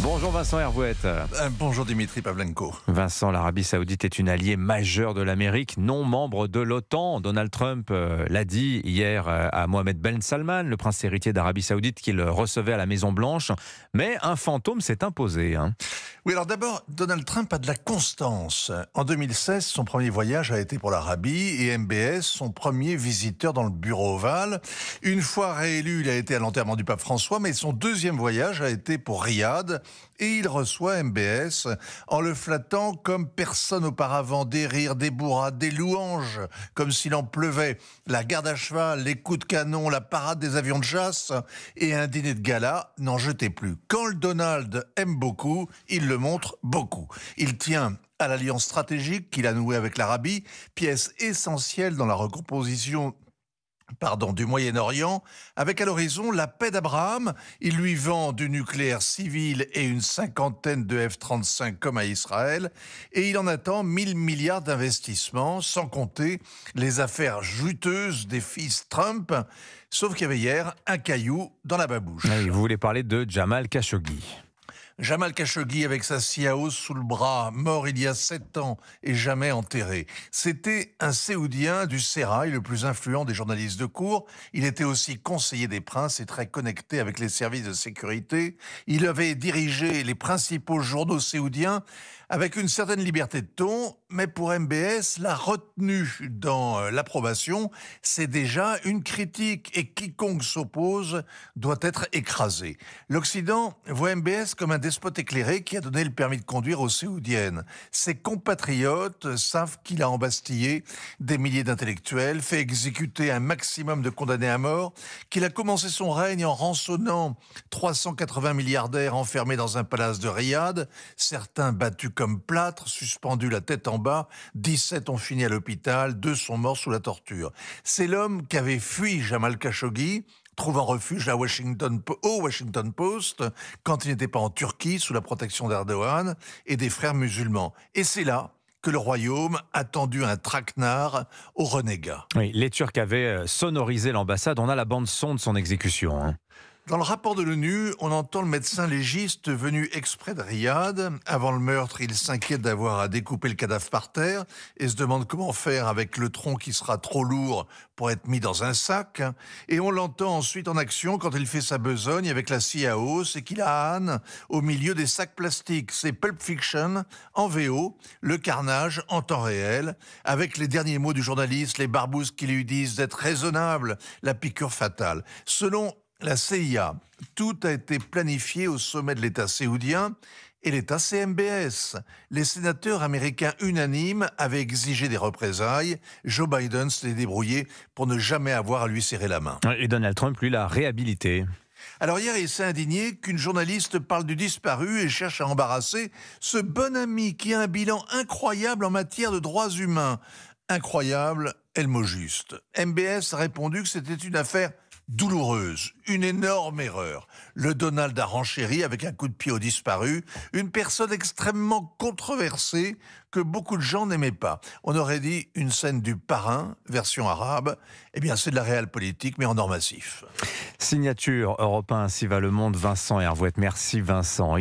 Bonjour Vincent Hervouette. Bonjour Dimitri Pavlenko. Vincent, l'Arabie Saoudite est une alliée majeure de l'Amérique, non membre de l'OTAN. Donald Trump l'a dit hier à Mohammed Ben Salman, le prince héritier d'Arabie Saoudite, qu'il recevait à la Maison Blanche. Mais un fantôme s'est imposé. Oui, alors d'abord, Donald Trump a de la constance. En 2016, son premier voyage a été pour l'Arabie et MBS, son premier visiteur dans le bureau ovale. Une fois réélu, il a été à l'enterrement du pape François, mais son deuxième voyage a été pour Riyad. Et il reçoit MBS en le flattant comme personne auparavant, des rires, des bourrades, des louanges, comme s'il en pleuvait, la garde à cheval, les coups de canon, la parade des avions de chasse et un dîner de gala, n'en jetez plus. Quand le Donald aime beaucoup, il le montre beaucoup. Il tient à l'alliance stratégique qu'il a nouée avec l'Arabie, pièce essentielle dans la recomposition du Moyen-Orient, avec à l'horizon la paix d'Abraham. Il lui vend du nucléaire civil et une cinquantaine de F-35 comme à Israël, et il en attend 1000 milliards d'investissements, sans compter les affaires juteuses des fils Trump, sauf qu'il y avait hier un caillou dans la babouche. Oui, vous voulez parler de Jamal Khashoggi. Jamal Khashoggi avec sa Siaos sous le bras, mort il y a 7 ans et jamais enterré. C'était un Séoudien du sérail, le plus influent des journalistes de cour. Il était aussi conseiller des princes et très connecté avec les services de sécurité. Il avait dirigé les principaux journaux séoudiens avec une certaine liberté de ton, mais pour MBS, la retenue dans l'approbation, c'est déjà une critique et quiconque s'oppose doit être écrasé. L'Occident voit MBS comme un despote éclairé qui a donné le permis de conduire aux Séoudiennes. Ses compatriotes savent qu'il a embastillé des milliers d'intellectuels, fait exécuter un maximum de condamnés à mort, qu'il a commencé son règne en rançonnant 380 milliardaires enfermés dans un palace de Riyad, certains battus comme plâtre, suspendus la tête en bas, 17 ont fini à l'hôpital, 2 sont morts sous la torture. C'est l'homme qu'avait fui Jamal Khashoggi, trouvant refuge au Washington Post, quand il n'était pas en Turquie, sous la protection d'Erdogan et des frères musulmans. Et c'est là que le royaume a tendu un traquenard aux renégats. Oui, les Turcs avaient sonorisé l'ambassade. On a la bande-son de son exécution. Dans le rapport de l'ONU, on entend le médecin légiste venu exprès de Riyad. Avant le meurtre, il s'inquiète d'avoir à découper le cadavre par terre et se demande comment faire avec le tronc qui sera trop lourd pour être mis dans un sac. Et on l'entend ensuite en action quand il fait sa besogne avec la Siaos et qu'il a âne au milieu des sacs plastiques. C'est Pulp Fiction en VO, le carnage en temps réel, avec les derniers mots du journaliste, les barbouzes qui lui disent d'être raisonnable, la piqûre fatale. Selon la CIA, tout a été planifié au sommet de l'État séoudien et l'État CMBS. Les sénateurs américains unanimes avaient exigé des représailles. Joe Biden s'est débrouillé pour ne jamais avoir à lui serrer la main. Et Donald Trump, lui, l'a réhabilité. Alors hier, il s'est indigné qu'une journaliste parle du disparu et cherche à embarrasser ce bon ami qui a un bilan incroyable en matière de droits humains. Incroyable est le mot juste. MBS a répondu que c'était une affaire douloureuse, une énorme erreur. Le Donald a renchéri avec un coup de pied au disparu, une personne extrêmement controversée que beaucoup de gens n'aimaient pas. On aurait dit une scène du Parrain, version arabe. Eh bien, c'est de la réelle politique, mais en or massif. Signature Europe 1, ainsi va le monde. Vincent Hervouette. Merci Vincent.